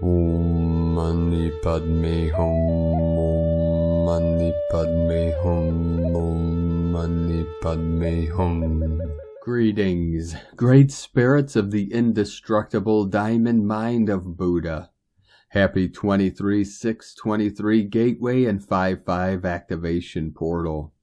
Om Mani Padme Hum, Om Mani Padme Hum, Om Mani Padme Hum. Greetings, great spirits of the indestructible diamond mind of Buddha. Happy 23/6/23 Gateway and 5/5 Activation Portal.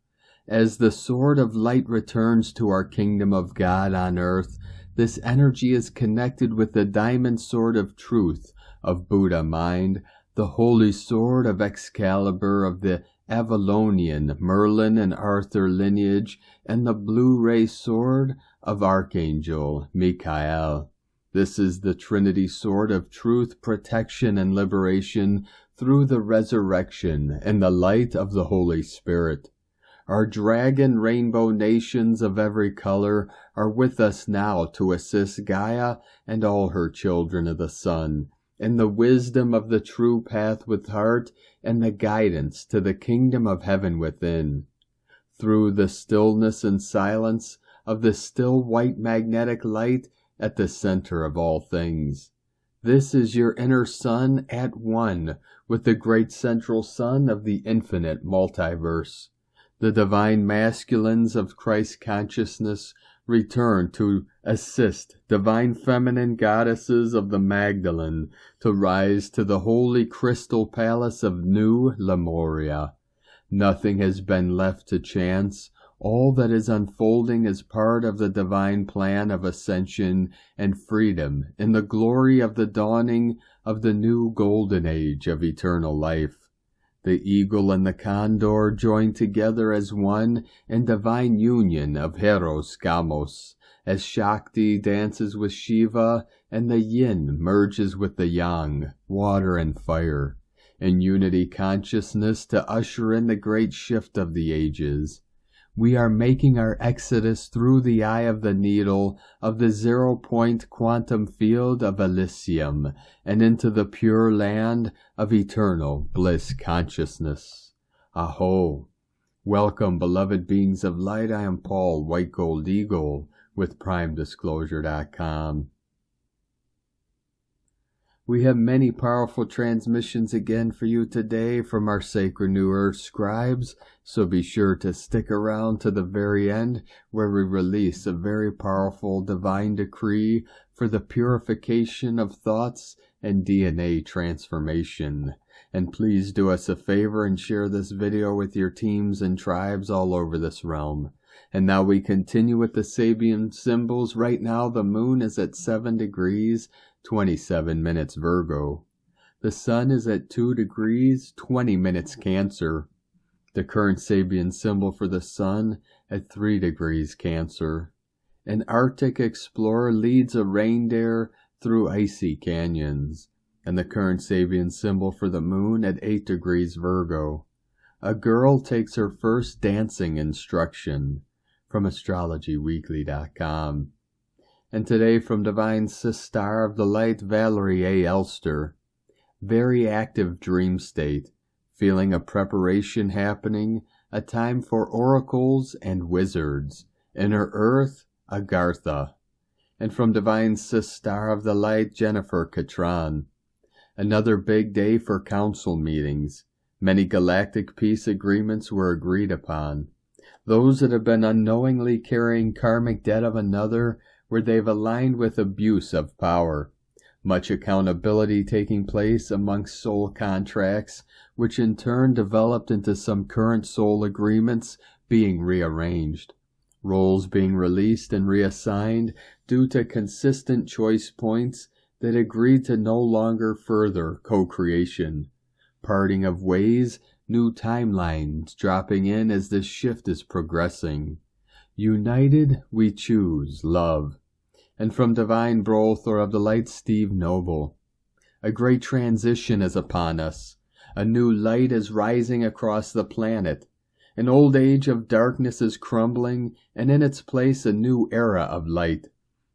As the Sword of Light returns to our Kingdom of God on earth, this energy is connected with the Diamond Sword of Truth of Buddha Mind, the Holy Sword of Excalibur of the Avalonian, Merlin, and Arthur lineage, and the Blue Ray Sword of Archangel Michael. This is the Trinity Sword of Truth, Protection, and Liberation through the resurrection and the light of the Holy Spirit. Our dragon rainbow nations of every color are with us now to assist Gaia and all her children of the sun in the wisdom of the true path with heart and the guidance to the kingdom of heaven within. Through the stillness and silence of the still white magnetic light at the center of all things. This is your inner sun at one with the great central sun of the infinite multiverse. The divine masculines of Christ consciousness return to assist divine feminine goddesses of the Magdalene to rise to the holy crystal palace of New Lemuria. Nothing has been left to chance. All that is unfolding is part of the divine plan of ascension and freedom in the glory of the dawning of the new golden age of eternal life. The eagle and the condor join together as one in divine union of Hieros Gamos, as Shakti dances with Shiva and the yin merges with the yang, water and fire, in unity consciousness to usher in the great shift of the ages. We are making our exodus through the eye of the needle of the 0-point quantum field of Elysium and into the pure land of eternal bliss consciousness. Aho! Welcome, beloved beings of light. I am Paul, White Gold Eagle, with PrimeDisclosure.com. We have many powerful transmissions again for you today from our Sacred New Earth scribes, so be sure to stick around to the very end where we release a very powerful divine decree for the purification of thoughts and DNA transformation. And please do us a favor and share this video with your teams and tribes all over this realm. And now we continue with the Sabian symbols. Right now the moon is at 7 degrees, 27 minutes Virgo. The sun is at 2 degrees, 20 minutes Cancer. The current Sabian symbol for the sun at 3 degrees Cancer. An Arctic explorer leads a reindeer through icy canyons. And the current Sabian symbol for the moon at 8 degrees Virgo. A girl takes her first dancing instruction. From astrologyweekly.com. And today from Divine Sister of the Light, Valerie A. Elster. Very active dream state, feeling a preparation happening, a time for oracles and wizards. Inner Earth, Agartha. And from Divine Sister of the Light, Jennifer Catron. Another big day for council meetings. Many galactic peace agreements were agreed upon. Those that have been unknowingly carrying karmic debt of another, where they've aligned with abuse of power. Much accountability taking place amongst soul contracts, which in turn developed into some current soul agreements being rearranged. Roles being released and reassigned due to consistent choice points that agreed to no longer further co-creation. Parting of ways, new timelines dropping in as this shift is progressing. United, we choose love. And from Divine Brother of the Light, Steve Noble. A great transition is upon us. A new light is rising across the planet. An old age of darkness is crumbling, and in its place a new era of light.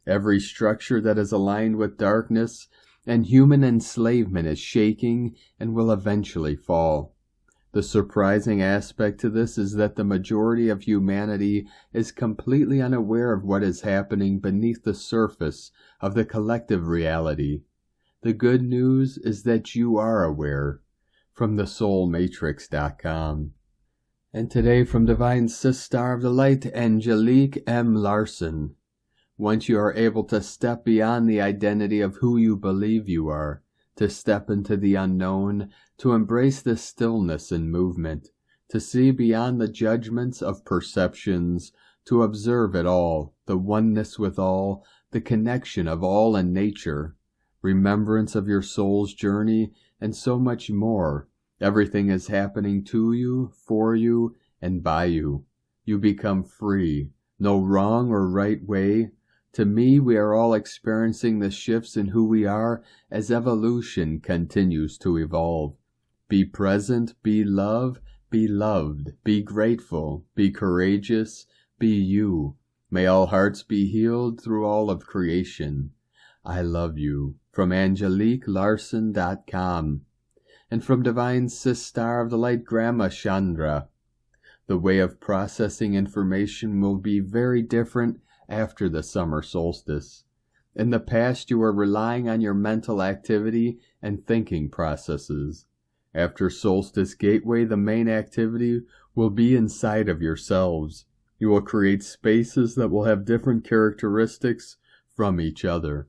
Every structure that is aligned with darkness and human enslavement is shaking and will eventually fall. The surprising aspect to this is that the majority of humanity is completely unaware of what is happening beneath the surface of the collective reality. The good news is that you are aware. From thesoulmatrix.com. And today from Divine Sister of the Light, Angelique M. Larson. Once you are able to step beyond the identity of who you believe you are, to step into the unknown, to embrace the stillness and movement, to see beyond the judgments of perceptions, to observe it all, the oneness with all, the connection of all in nature, remembrance of your soul's journey, and so much more. Everything is happening to you, for you, and by you. You become free. No wrong or right way. To me, we are all experiencing the shifts in who we are as evolution continues to evolve. Be present, be love, be loved, be grateful, be courageous, be you. May all hearts be healed through all of creation. I love you. From AngeliqueLarson.com. And from Divine Sister of the Light, Grandma Chandra. The way of processing information will be very different after the summer solstice. In the past, you were relying on your mental activity and thinking processes. After Solstice Gateway, the main activity will be inside of yourselves. You will create spaces that will have different characteristics from each other.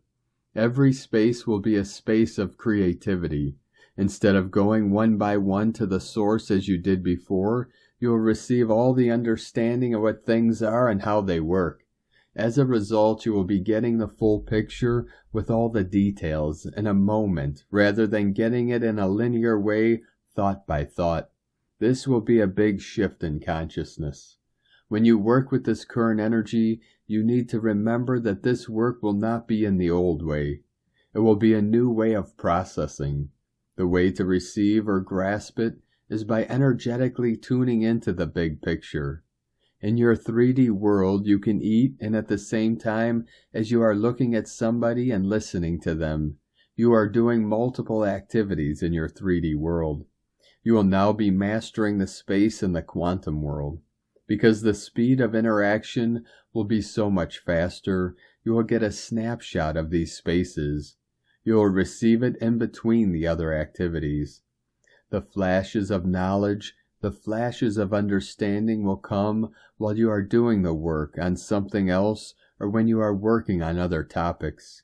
Every space will be a space of creativity. Instead of going one by one to the source as you did before, you will receive all the understanding of what things are and how they work. As a result, you will be getting the full picture with all the details in a moment, rather than getting it in a linear way, thought by thought. This will be a big shift in consciousness. When you work with this current energy, you need to remember that this work will not be in the old way. It will be a new way of processing. The way to receive or grasp it is by energetically tuning into the big picture. In your 3D world, you can eat, and at the same time as you are looking at somebody and listening to them, you are doing multiple activities in your 3D world. You will now be mastering the space in the quantum world. Because the speed of interaction will be so much faster, you will get a snapshot of these spaces. You will receive it in between the other activities. The flashes of knowledge, the flashes of understanding will come while you are doing the work on something else or when you are working on other topics.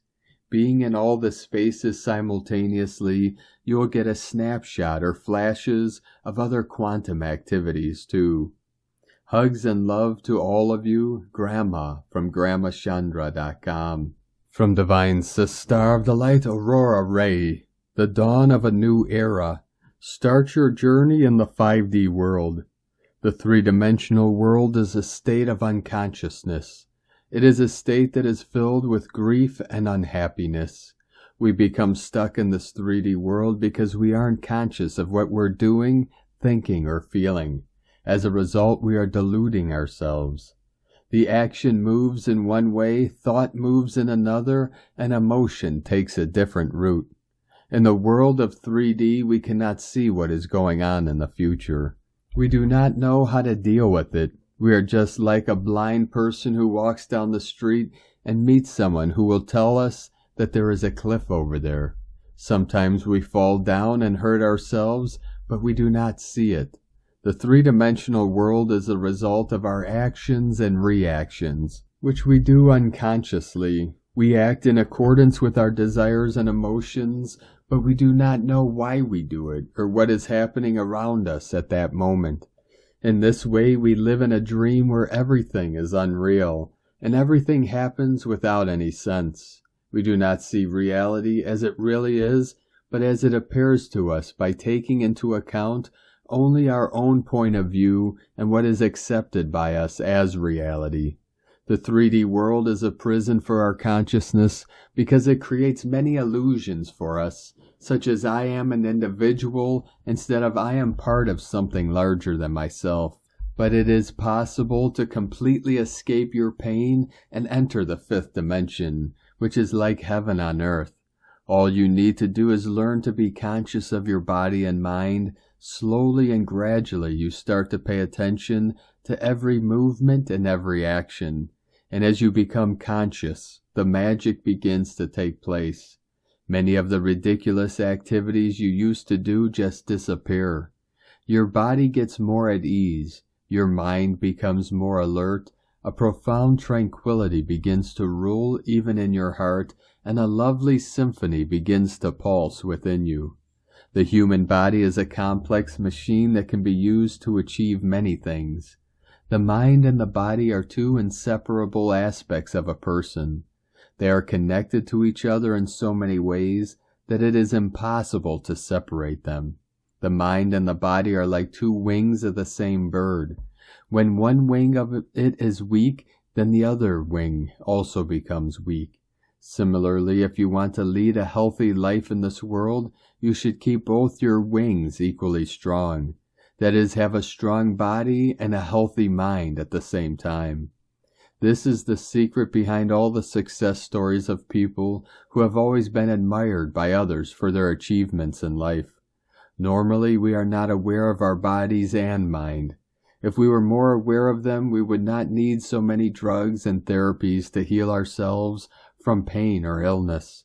Being in all the spaces simultaneously, you will get a snapshot or flashes of other quantum activities too. Hugs and love to all of you, Grandma from GrandmaChandra.com. From Divine Sister of the Light, Aurora Ray, the dawn of a new era. Start your journey in the 5D world. The three-dimensional world is a state of unconsciousness. It is a state that is filled with grief and unhappiness. We become stuck in this 3D world because we aren't conscious of what we're doing, thinking, or feeling. As a result, we are deluding ourselves. The action moves in one way, thought moves in another, and emotion takes a different route. In the world of 3D, we cannot see what is going on in the future. We do not know how to deal with it. We are just like a blind person who walks down the street and meets someone who will tell us that there is a cliff over there. Sometimes we fall down and hurt ourselves, but we do not see it. The three-dimensional world is a result of our actions and reactions, which we do unconsciously. We act in accordance with our desires and emotions, but we do not know why we do it or what is happening around us at that moment. In this way, we live in a dream where everything is unreal, and everything happens without any sense. We do not see reality as it really is, but as it appears to us by taking into account only our own point of view and what is accepted by us as reality. The 3D world is a prison for our consciousness because it creates many illusions for us, such as I am an individual instead of I am part of something larger than myself. But it is possible to completely escape your pain and enter the 5th dimension, which is like heaven on earth. All you need to do is learn to be conscious of your body and mind. Slowly and gradually you start to pay attention to every movement and every action. And as you become conscious, the magic begins to take place. Many of the ridiculous activities you used to do just disappear. Your body gets more at ease. Your mind becomes more alert. A profound tranquility begins to rule even in your heart, and a lovely symphony begins to pulse within you. The human body is a complex machine that can be used to achieve many things. The mind and the body are two inseparable aspects of a person. They are connected to each other in so many ways that it is impossible to separate them. The mind and the body are like two wings of the same bird. When one wing of it is weak, then the other wing also becomes weak. Similarly, if you want to lead a healthy life in this world, you should keep both your wings equally strong. That is, have a strong body and a healthy mind at the same time. This is the secret behind all the success stories of people who have always been admired by others for their achievements in life. Normally, we are not aware of our bodies and mind. If we were more aware of them, we would not need so many drugs and therapies to heal ourselves from pain or illness.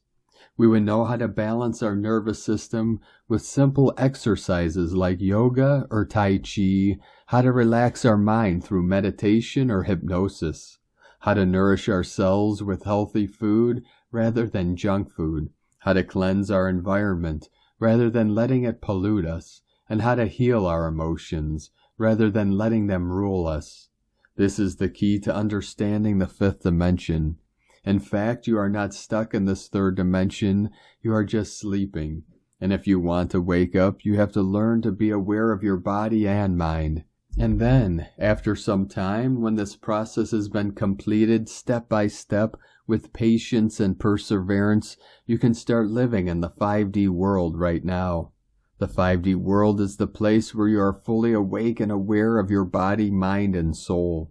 We would know how to balance our nervous system with simple exercises like yoga or Tai Chi, how to relax our mind through meditation or hypnosis, how to nourish ourselves with healthy food rather than junk food, how to cleanse our environment rather than letting it pollute us, and how to heal our emotions rather than letting them rule us. This is the key to understanding the fifth dimension. In fact, you are not stuck in this third dimension, you are just sleeping. And if you want to wake up, you have to learn to be aware of your body and mind. And then, after some time, when this process has been completed step by step with patience and perseverance, you can start living in the 5D world right now. The 5D world is the place where you are fully awake and aware of your body, mind, and soul.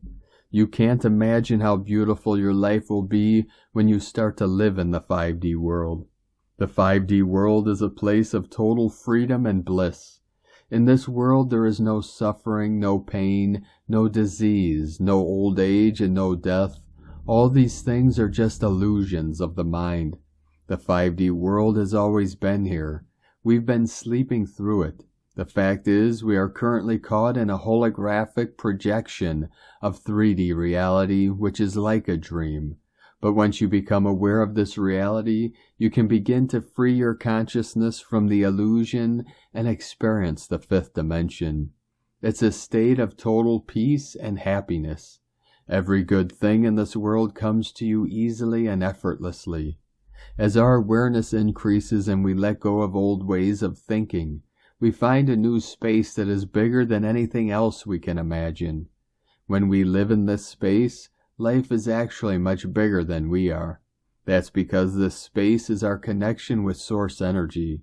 You can't imagine how beautiful your life will be when you start to live in the 5D world. The 5D world is a place of total freedom and bliss. In this world there is no suffering, no pain, no disease, no old age, and no death. All these things are just illusions of the mind. The 5D world has always been here. We've been sleeping through it. The fact is, we are currently caught in a holographic projection of 3D reality, which is like a dream. But once you become aware of this reality, you can begin to free your consciousness from the illusion and experience the fifth dimension. It's a state of total peace and happiness. Every good thing in this world comes to you easily and effortlessly. As our awareness increases and we let go of old ways of thinking, we find a new space that is bigger than anything else we can imagine. When we live in this space, life is actually much bigger than we are. That's because this space is our connection with source energy.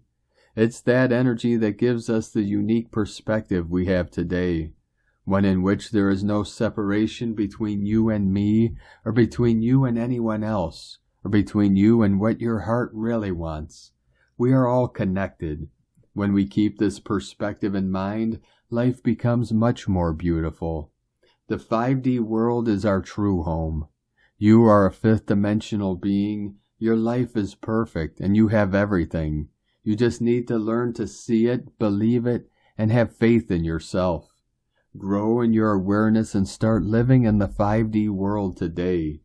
It's that energy that gives us the unique perspective we have today, one in which there is no separation between you and me, or between you and anyone else, or between you and what your heart really wants. We are all connected. When we keep this perspective in mind, life becomes much more beautiful. The 5D world is our true home. You are a fifth-dimensional being. Your life is perfect, and you have everything. You just need to learn to see it, believe it, and have faith in yourself. Grow in your awareness and start living in the 5D world today.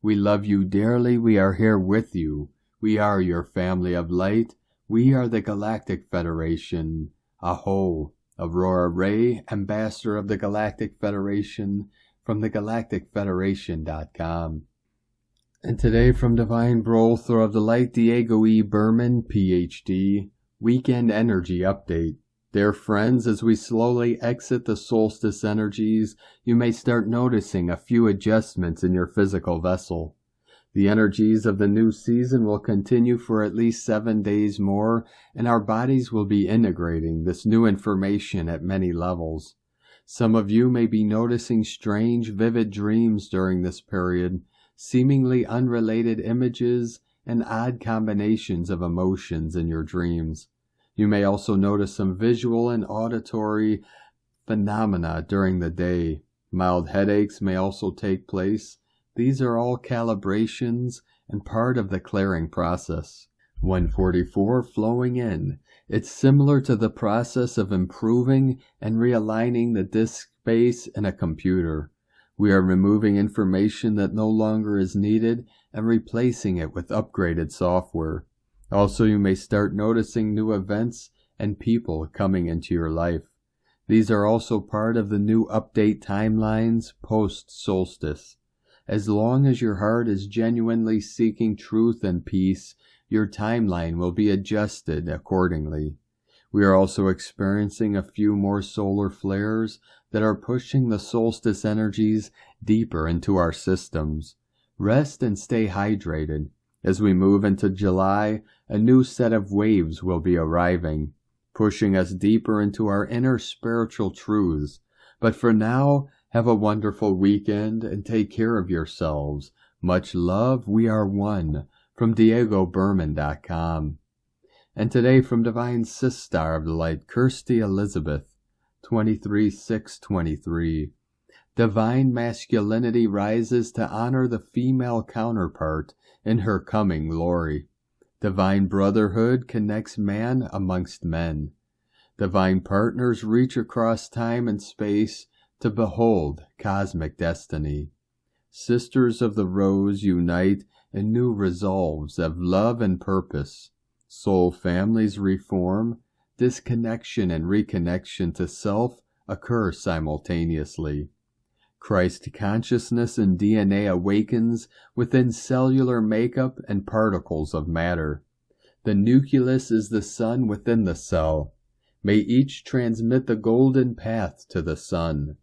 We love you dearly. We are here with you. We are your family of light. We are the Galactic Federation. Aho, Aurora Ray, Ambassador of the Galactic Federation, from thegalacticfederation.com. And today from Divine Brother of the Light, Diego E. Berman, Ph.D., Weekend Energy Update. Dear friends, as we slowly exit the solstice energies, you may start noticing a few adjustments in your physical vessel. The energies of the new season will continue for at least 7 days more, and our bodies will be integrating this new information at many levels. Some of you may be noticing strange, vivid dreams during this period, seemingly unrelated images, and odd combinations of emotions in your dreams. You may also notice some visual and auditory phenomena during the day. Mild headaches may also take place. These are all calibrations and part of the clearing process. 144 flowing in. It's similar to the process of improving and realigning the disk space in a computer. We are removing information that no longer is needed and replacing it with upgraded software. Also, you may start noticing new events and people coming into your life. These are also part of the new update timelines post-solstice. As long as your heart is genuinely seeking truth and peace, your timeline will be adjusted accordingly. We are also experiencing a few more solar flares that are pushing the solstice energies deeper into our systems. Rest and stay hydrated. As we move into July, a new set of waves will be arriving, pushing us deeper into our inner spiritual truths. But for now, have a wonderful weekend and take care of yourselves. Much love, we are one. From DiegoBerman.com. And today from Divine Sister of the Light, Kirsty Elizabeth, 23/6/23. Divine masculinity rises to honor the female counterpart in her coming glory. Divine brotherhood connects man amongst men. Divine partners reach across time and space to behold cosmic destiny. Sisters of the Rose unite in new resolves of love and purpose. Soul families reform. Disconnection and reconnection to self occur simultaneously. Christ consciousness and DNA awakens within cellular makeup and particles of matter. The nucleus is the sun within the cell. May each transmit the golden path to the sun.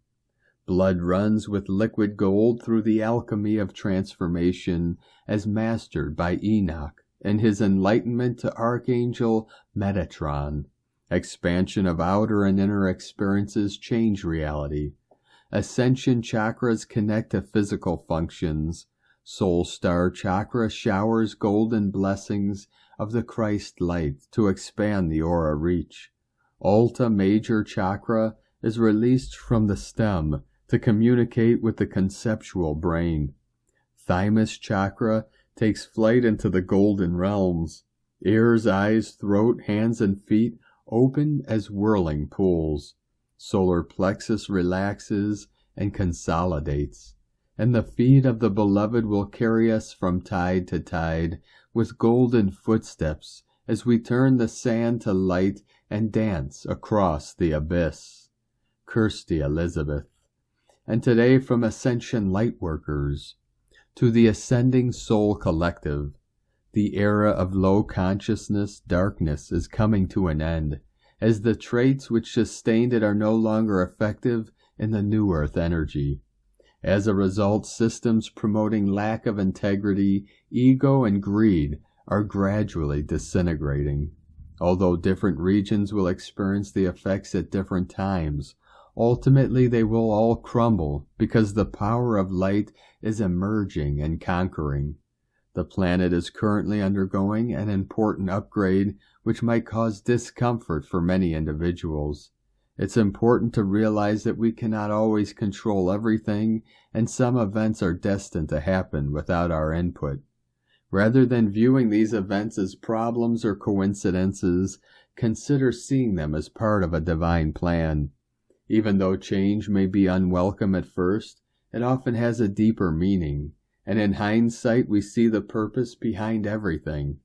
Blood runs with liquid gold through the alchemy of transformation as mastered by Enoch and his enlightenment to Archangel Metatron. Expansion of outer and inner experiences change reality. Ascension chakras connect to physical functions. Soul Star chakra showers golden blessings of the Christ light to expand the aura reach. Alta major chakra is released from the stem to communicate with the conceptual brain. Thymus chakra takes flight into the golden realms. Ears, eyes, throat, hands, and feet open as whirling pools. Solar plexus relaxes and consolidates, and the feet of the beloved will carry us from tide to tide with golden footsteps as we turn the sand to light and dance across the abyss. Kirsty Elizabeth. And today from Ascension Lightworkers. To the Ascending Soul Collective. The era of low consciousness, darkness is coming to an end, as the traits which sustained it are no longer effective in the new earth energy. As a result, systems promoting lack of integrity, ego, and greed are gradually disintegrating. Although different regions will experience the effects at different times, ultimately they will all crumble because the power of light is emerging and conquering. The planet is currently undergoing an important upgrade which might cause discomfort for many individuals. It's important to realize that we cannot always control everything, and some events are destined to happen without our input. Rather than viewing these events as problems or coincidences, consider seeing them as part of a divine plan. Even though change may be unwelcome at first, it often has a deeper meaning, and in hindsight we see the purpose behind everything.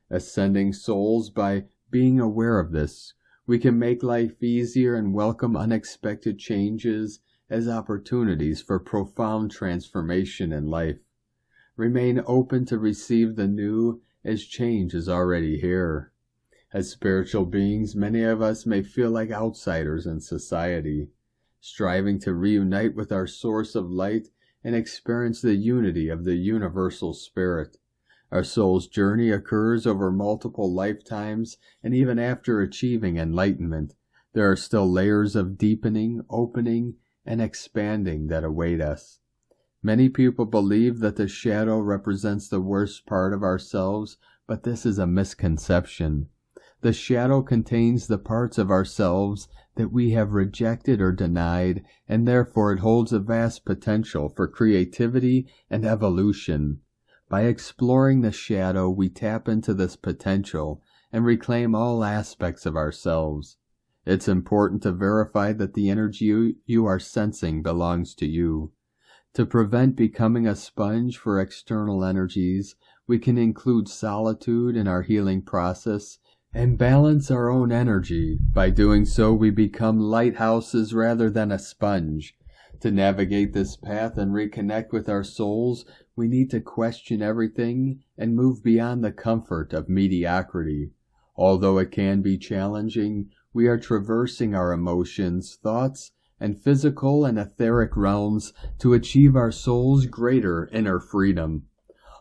Ascending souls, by being aware of this, we can make life easier and welcome unexpected changes as opportunities for profound transformation in life. Remain open to receive the new as change is already here. As spiritual beings, many of us may feel like outsiders in society, striving to reunite with our source of light and experience the unity of the universal spirit. Our soul's journey occurs over multiple lifetimes, and even after achieving enlightenment, there are still layers of deepening, opening, and expanding that await us. Many people believe that the shadow represents the worst part of ourselves, but this is a misconception. The shadow contains the parts of ourselves that we have rejected or denied, and therefore it holds a vast potential for creativity and evolution. By exploring the shadow, we tap into this potential and reclaim all aspects of ourselves. It's important to verify that the energy you are sensing belongs to you. To prevent becoming a sponge for external energies, we can include solitude in our healing process and balance our own energy. By doing so, we become lighthouses rather than a sponge. To navigate this path and reconnect with our souls, we need to question everything and move beyond the comfort of mediocrity. Although it can be challenging, we are traversing our emotions, thoughts, and physical and etheric realms to achieve our soul's greater inner freedom.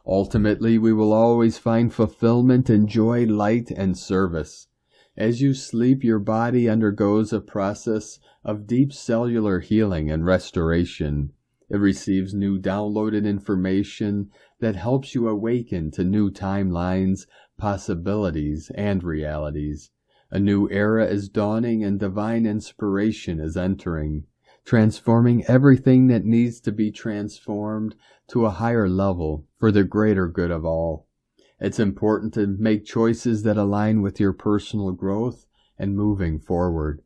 Ultimately, we will always find fulfillment in joy, light, and service. As you sleep, your body undergoes a process of deep cellular healing and restoration. It receives new downloaded information that helps you awaken to new timelines, possibilities, and realities. A new era is dawning and divine inspiration is entering, transforming everything that needs to be transformed to a higher level for the greater good of all. It's important to make choices that align with your personal growth and moving forward.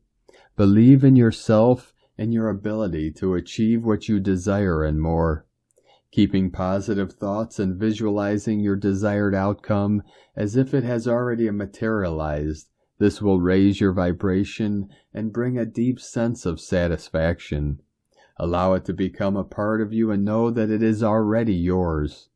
Believe in yourself and your ability to achieve what you desire and more. Keeping positive thoughts and visualizing your desired outcome as if it has already materialized. This will raise your vibration and bring a deep sense of satisfaction. Allow it to become a part of you and know that it is already yours.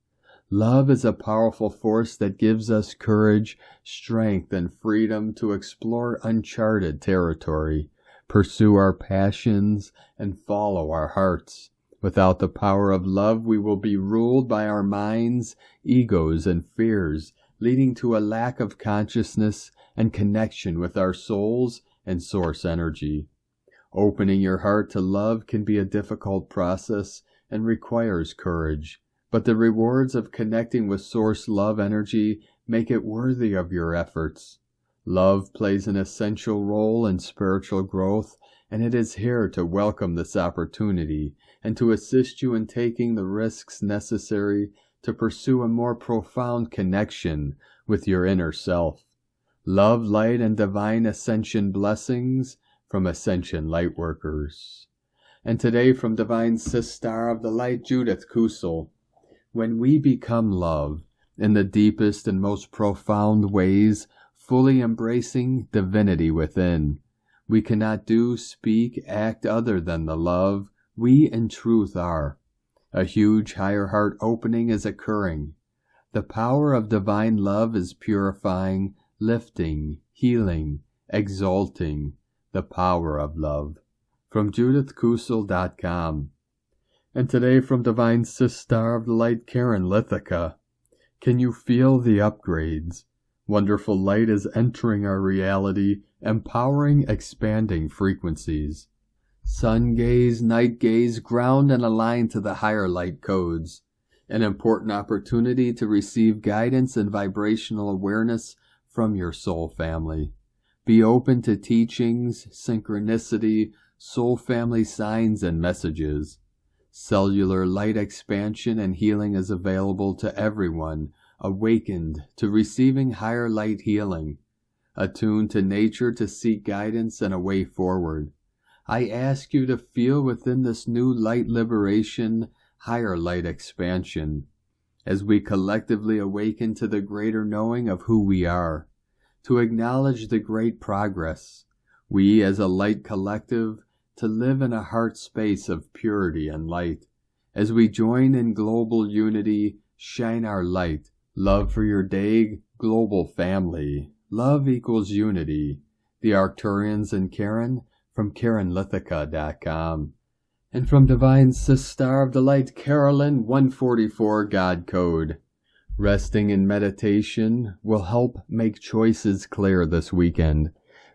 Love is a powerful force that gives us courage, strength, and freedom to explore uncharted territory, pursue our passions, and follow our hearts. Without the power of love, we will be ruled by our minds, egos, and fears, leading to a lack of consciousness and connection with our souls and source energy. Opening your heart to love can be a difficult process and requires courage, but the rewards of connecting with source love energy make it worthy of your efforts. Love plays an essential role in spiritual growth, and it is here to welcome this opportunity and to assist you in taking the risks necessary to pursue a more profound connection with your inner self. Love, light, and divine ascension blessings from Ascension Lightworkers. And today from Divine Sister of the Light, Judith Kusel. When we become love in the deepest and most profound ways, fully embracing divinity within, we cannot do, speak, act other than the love we in truth are. A huge higher heart opening is occurring. The power of divine love is purifying, lifting, healing, exalting the power of love. From JudithKusel.com. And today from Divine Sister of the Light, Karen Lithica. Can you feel the upgrades? Wonderful light is entering our reality, empowering, expanding frequencies. Sun gaze, night gaze, ground and align to the higher light codes. An important opportunity to receive guidance and vibrational awareness from your soul family. Be open to teachings, synchronicity, soul family signs and messages. Cellular light expansion and healing is available to everyone awakened to receiving higher light healing, attuned to nature to seek guidance and a way forward. I ask you to feel within this new light liberation, higher light expansion, as we collectively awaken to the greater knowing of who we are, to acknowledge the great progress, we as a light collective, to live in a heart space of purity and light. As we join in global unity, shine our light, love for your day, global family. Love equals unity. The Arcturians and Karen from KarenLithica.com. And from Divine Sister of the Light, Carolyn 144 God Code. Resting in meditation will help make choices clear this weekend.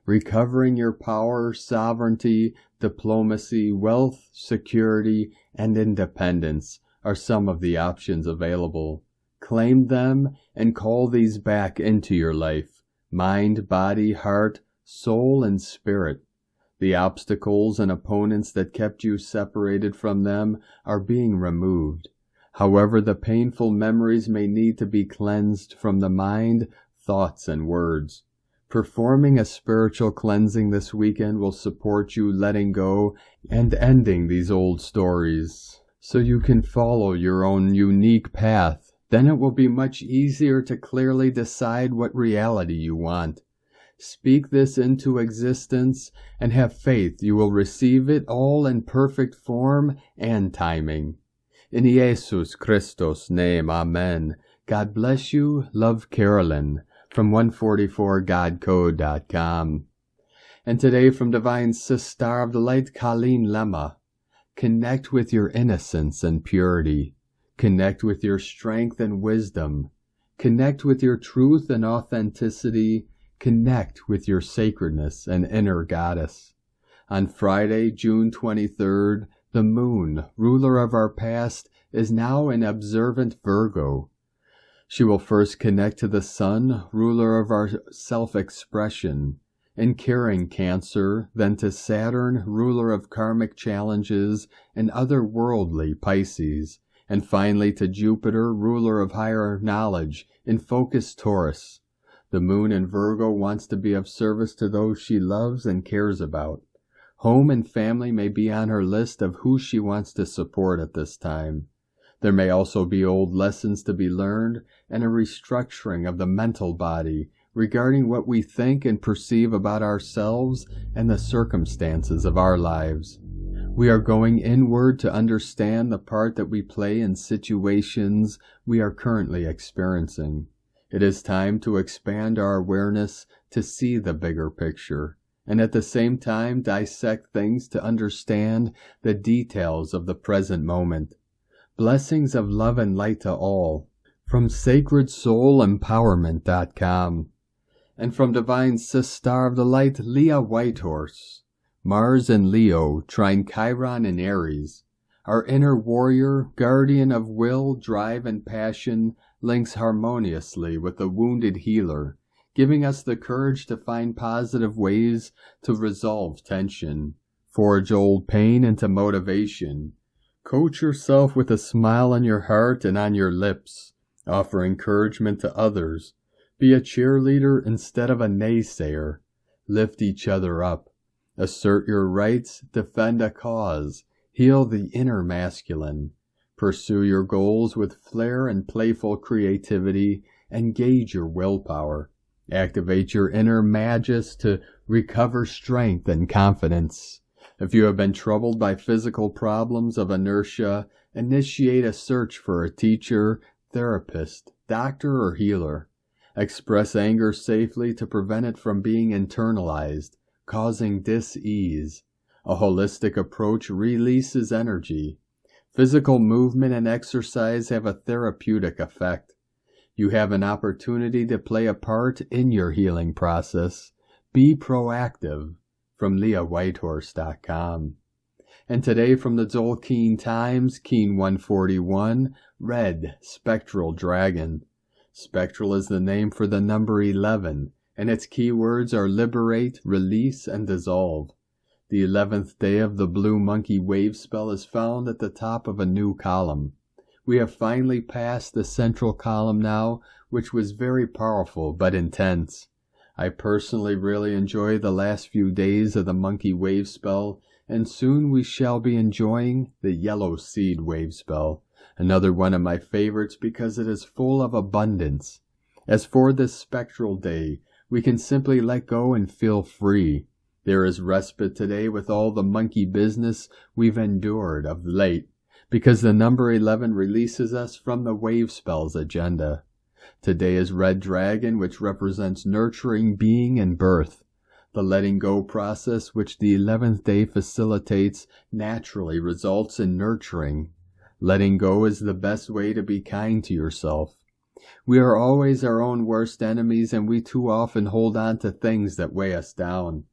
Recovering your power, sovereignty, diplomacy, wealth, security, and independence are some of the options available. Claim them and call these back into your life. Mind, body, heart, soul, and spirit. The obstacles and opponents that kept you separated from them are being removed. However, the painful memories may need to be cleansed from the mind, thoughts, and words. Performing a spiritual cleansing this weekend will support you letting go and ending these old stories, so you can follow your own unique path. Then it will be much easier to clearly decide what reality you want. Speak this into existence and have faith you will receive it all in perfect form and timing. In Jesus Christos' name, Amen. God bless you. Love, Carolyn, from 144godcode.com. And today from Divine Sister of the Light, Colleen Lemma. Connect with your innocence and purity. Connect with your strength and wisdom. Connect with your truth and authenticity. Connect with your sacredness and inner goddess. On Friday, June 23rd, the moon, ruler of our past, is now in observant Virgo. She will first connect to the sun, ruler of our self-expression, in caring Cancer, then to Saturn, ruler of karmic challenges and otherworldly Pisces, and finally to Jupiter, ruler of higher knowledge, in focused Taurus. The moon in Virgo wants to be of service to those she loves and cares about. Home and family may be on her list of who she wants to support at this time. There may also be old lessons to be learned and a restructuring of the mental body regarding what we think and perceive about ourselves and the circumstances of our lives. We are going inward to understand the part that we play in situations we are currently experiencing. It is time to expand our awareness to see the bigger picture, and at the same time dissect things to understand the details of the present moment. Blessings of love and light to all, from sacredsoulempowerment.com, and from Divine Sister of the Light, Leah Whitehorse. Mars in Leo, trine Chiron in Aries. Our inner warrior, guardian of will, drive, and passion, links harmoniously with the wounded healer, giving us the courage to find positive ways to resolve tension, forge old pain into motivation. Coach yourself with a smile on your heart and on your lips. Offer encouragement to others. Be a cheerleader instead of a naysayer. Lift each other up. Assert your rights, defend a cause. Heal the inner masculine. Pursue your goals with flair and playful creativity. Engage your willpower. Activate your inner magus to recover strength and confidence. If you have been troubled by physical problems of inertia, initiate a search for a teacher, therapist, doctor, or healer. Express anger safely to prevent it from being internalized, causing dis-ease. A holistic approach releases energy. Physical movement and exercise have a therapeutic effect. You have an opportunity to play a part in your healing process. Be proactive. From LeahWhitehorse.com. And today from the Zolkeen Times, Keen 141, Red, Spectral Dragon. Spectral is the name for the number 11, and its keywords are liberate, release, and dissolve. The 11th day of the Blue Monkey Wave spell is found at the top of a new column. We have finally passed the central column now, which was very powerful but intense. I personally really enjoy the last few days of the Monkey Wave spell, and soon we shall be enjoying the Yellow Seed Wave spell, another one of my favorites because it is full of abundance. As for this spectral day, we can simply let go and feel free. There is respite today with all the monkey business we've endured of late, because the number 11 releases us from the wave spell's agenda. Today is Red Dragon, which represents nurturing, being, and birth. The letting go process, which the 11th day facilitates, naturally results in nurturing. Letting go is the best way to be kind to yourself. We are always our own worst enemies, and we too often hold on to things that weigh us down.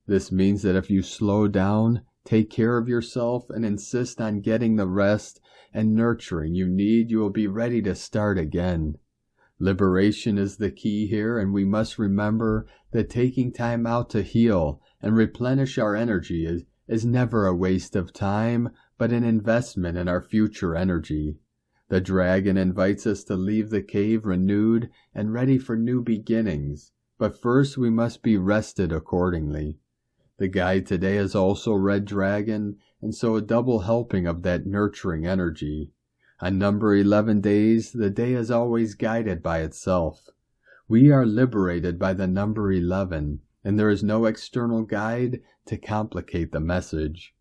This means that if you slow down, take care of yourself, and insist on getting the rest and nurturing you need, you will be ready to start again. Liberation is the key here, and we must remember that taking time out to heal and replenish our energy is never a waste of time, but an investment in our future energy. The dragon invites us to leave the cave renewed and ready for new beginnings, but first we must be rested accordingly. The guide today is also Red Dragon, and so a double helping of that nurturing energy. On number 11 days, the day is always guided by itself. We are liberated by the number 11, and there is no external guide to complicate the message.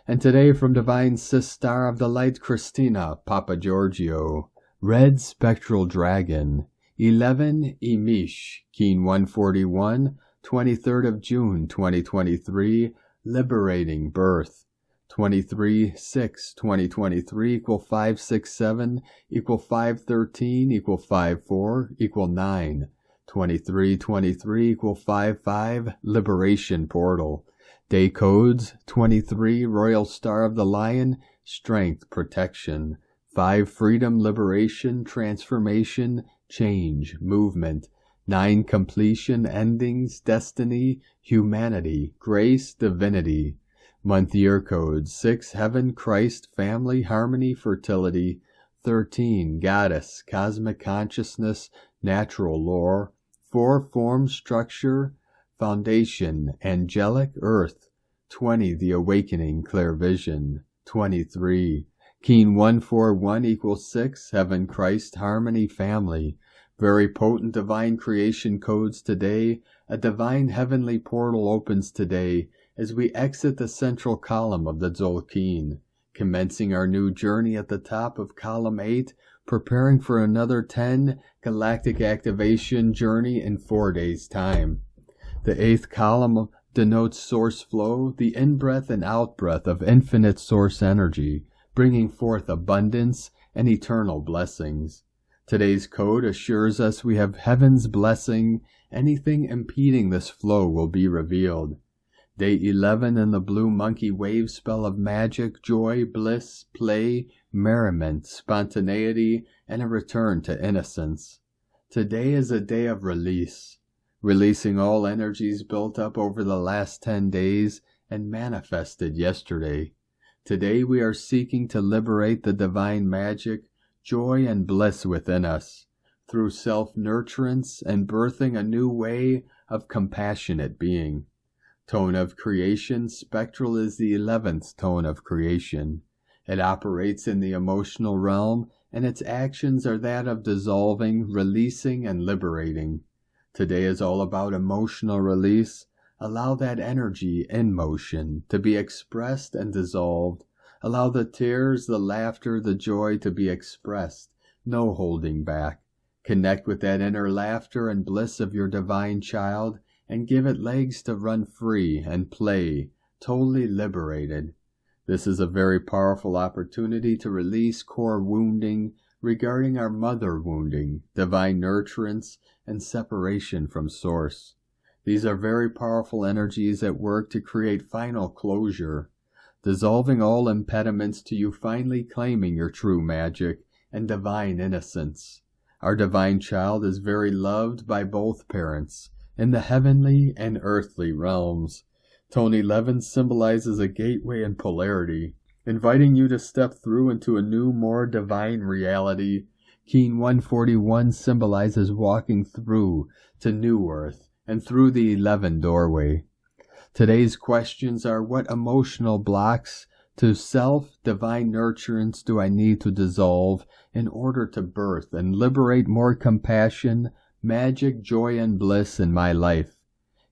And today from Divine Sister of the Light Christina Papa Giorgio, Red Spectral Dragon, 11 Emish, Keen 141, 23rd of June 2023, Liberating Birth. 23/6/2023 equal 567 equal 513 equal 54 equal 9. 23/23 equal 55 Liberation Portal. Day codes 23 Royal Star of the Lion, Strength, Protection. 5 Freedom, Liberation, Transformation, Change, Movement. 9 Completion, Endings, Destiny, Humanity, Grace, Divinity. Month year codes 6 Heaven, Christ, Family, Harmony, Fertility. 13 Goddess, Cosmic Consciousness, Natural Lore. 4 Form, Structure, Foundation, Angelic, Earth. 20 The Awakening, Clear Vision. 23 Keen 141 equals 6 Heaven, Christ, Harmony, Family. Very potent divine creation codes today. A divine heavenly portal opens today as we exit the central column of the Tzolk'in, commencing our new journey at the top of column 8, preparing for another 10 galactic activation journey in 4 days' time. The 8th column denotes source flow, the in-breath and out-breath of infinite source energy, bringing forth abundance and eternal blessings. Today's code assures us we have heaven's blessing. Anything impeding this flow will be revealed. Day 11 in the blue monkey wave spell of magic, joy, bliss, play, merriment, spontaneity, and a return to innocence. Today is a day of release, releasing all energies built up over the last 10 days and manifested yesterday. Today we are seeking to liberate the divine magic, joy, and bliss within us, through self-nurturance and birthing a new way of compassionate being. Tone of creation, spectral is the 11th tone of creation. It operates in the emotional realm, and its actions are that of dissolving, releasing, and liberating. Today is all about emotional release. Allow that energy in motion to be expressed and dissolved. Allow the tears, the laughter, the joy to be expressed. No holding back. Connect with that inner laughter and bliss of your divine child and give it legs to run free and play, totally liberated. This is a very powerful opportunity to release core wounding regarding our mother wounding, divine nurturance, and separation from source. These are very powerful energies at work to create final closure, dissolving all impediments to you finally claiming your true magic and divine innocence. Our divine child is very loved by both parents in the heavenly and earthly realms. Tone 11 symbolizes a gateway and polarity, inviting you to step through into a new, more divine reality. Keen 141 symbolizes walking through to New Earth and through the 11 doorway. Today's questions are: what emotional blocks to self-divine nurturance do I need to dissolve in order to birth and liberate more compassion, magic, joy, and bliss in my life?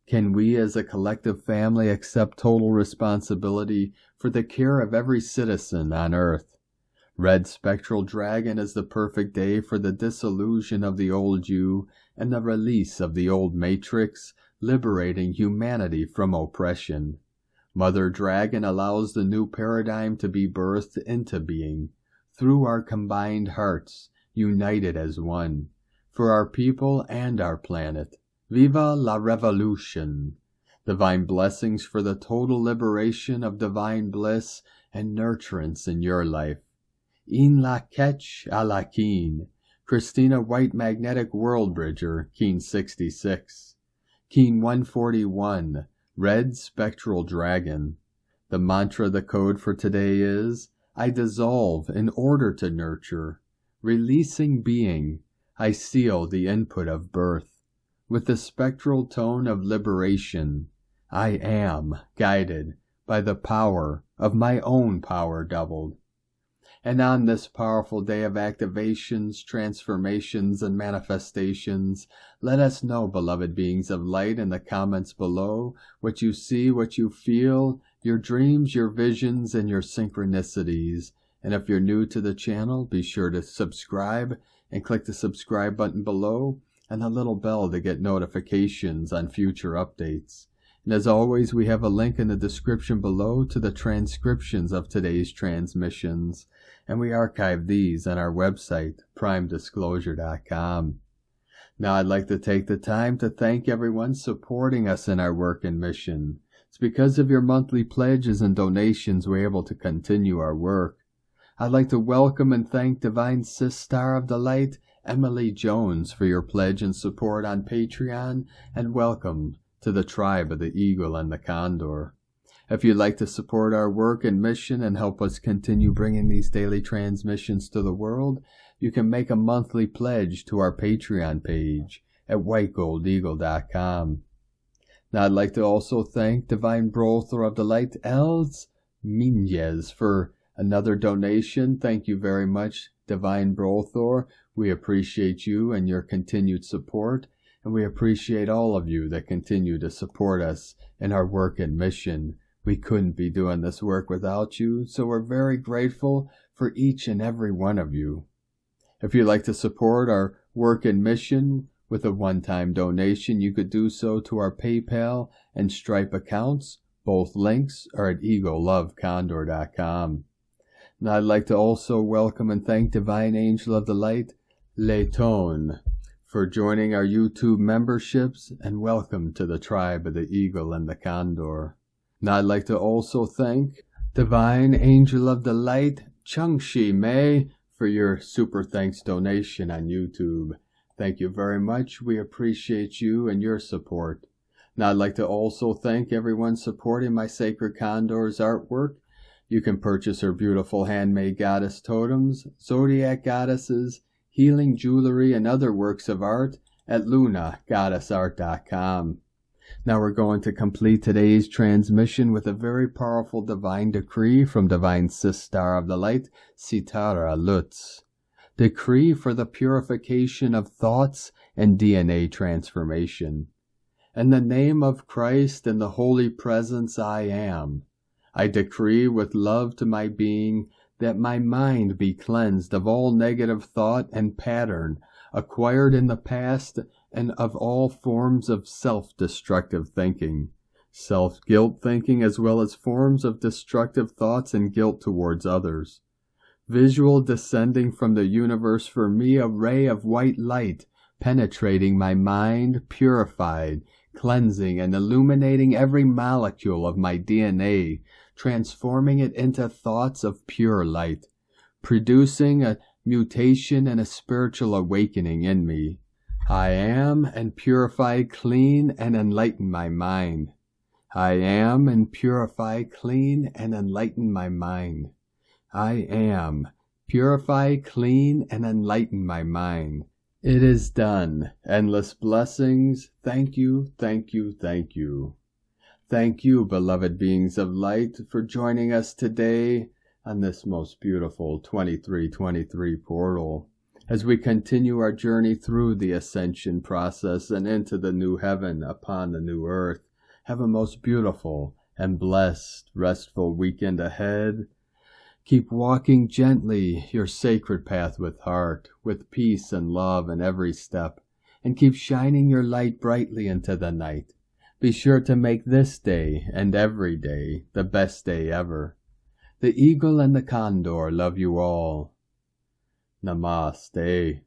Can we as a collective family accept total responsibility for the care of every citizen on Earth? Red Spectral Dragon is the perfect day for the dissolution of the old you and the release of the old matrix, liberating humanity from oppression. Mother Dragon allows the new paradigm to be birthed into being through our combined hearts, united as one, for our people and our planet. Viva la Revolution! Divine blessings for the total liberation of divine bliss and nurturance in your life. In la ketch a la keen. Christina White Magnetic World Bridger, Keen 66. Keen 141. Red Spectral Dragon. The mantra, the code for today is: I dissolve in order to nurture. Releasing being, I seal the input of birth. With the spectral tone of liberation, I am guided by the power of my own power doubled. And on this powerful day of activations, transformations, and manifestations, let us know, beloved beings of light, in the comments below, what you see, what you feel, your dreams, your visions, and your synchronicities. And if you're new to the channel, be sure to subscribe and click the subscribe button below and the little bell to get notifications on future updates. And as always, we have a link in the description below to the transcriptions of today's transmissions, and we archive these on our website, primedisclosure.com. Now I'd like to take the time to thank everyone supporting us in our work and mission. It's because of your monthly pledges and donations we're able to continue our work. I'd like to welcome and thank Divine Sister of the Light, Emily Jones, for your pledge and support on Patreon, and welcome to the tribe of the Eagle and the Condor. If you'd like to support our work and mission and help us continue bringing these daily transmissions to the world, you can make a monthly pledge to our Patreon page at whitegoldeagle.com. Now I'd like to also thank Divine Brother of the Light, Els Minez, for another donation. Thank you very much, Divine Brother. We appreciate you and your continued support, and we appreciate all of you that continue to support us in our work and mission. We couldn't be doing this work without you, so we're very grateful for each and every one of you. If you'd like to support our work and mission with a one-time donation, you could do so to our PayPal and Stripe accounts. Both links are at eaglelovecondor.com. Now I'd like to also welcome and thank Divine Angel of the Light, Layton, for joining our YouTube memberships, and welcome to the tribe of the Eagle and the Condor. Now I'd like to also thank Divine Angel of the Light, Changshi Mei, for your super thanks donation on YouTube. Thank you very much. We appreciate you and your support. Now I'd like to also thank everyone supporting my Sacred Condor's artwork. You can purchase her beautiful handmade goddess totems, zodiac goddesses, healing jewelry, and other works of art at lunagoddessart.com. Now we're going to complete today's transmission with a very powerful divine decree from Divine Sister of the Light, Sitara Lutz. Decree for the purification of thoughts and DNA transformation. In the name of Christ and the holy presence I am, I decree with love to my being that my mind be cleansed of all negative thought and pattern acquired in the past, and of all forms of self-destructive thinking, self-guilt thinking, as well as forms of destructive thoughts and guilt towards others. Visual descending from the universe for me, a ray of white light penetrating my mind, purified, cleansing and illuminating every molecule of my DNA, transforming it into thoughts of pure light, producing a mutation and a spiritual awakening in me. I am and purify, clean, and enlighten my mind. I am and purify, clean, and enlighten my mind. I am, purify, clean, and enlighten my mind. It is done. Endless blessings. Thank you, thank you, thank you. Thank you, beloved beings of light, for joining us today on this most beautiful 2323 portal, as we continue our journey through the Ascension process and into the new heaven upon the new earth. Have a most beautiful and blessed, restful weekend ahead. Keep walking gently your sacred path with heart, with peace and love in every step, and keep shining your light brightly into the night. Be sure to make this day and every day the best day ever. The Eagle and the Condor love you all. Namaste.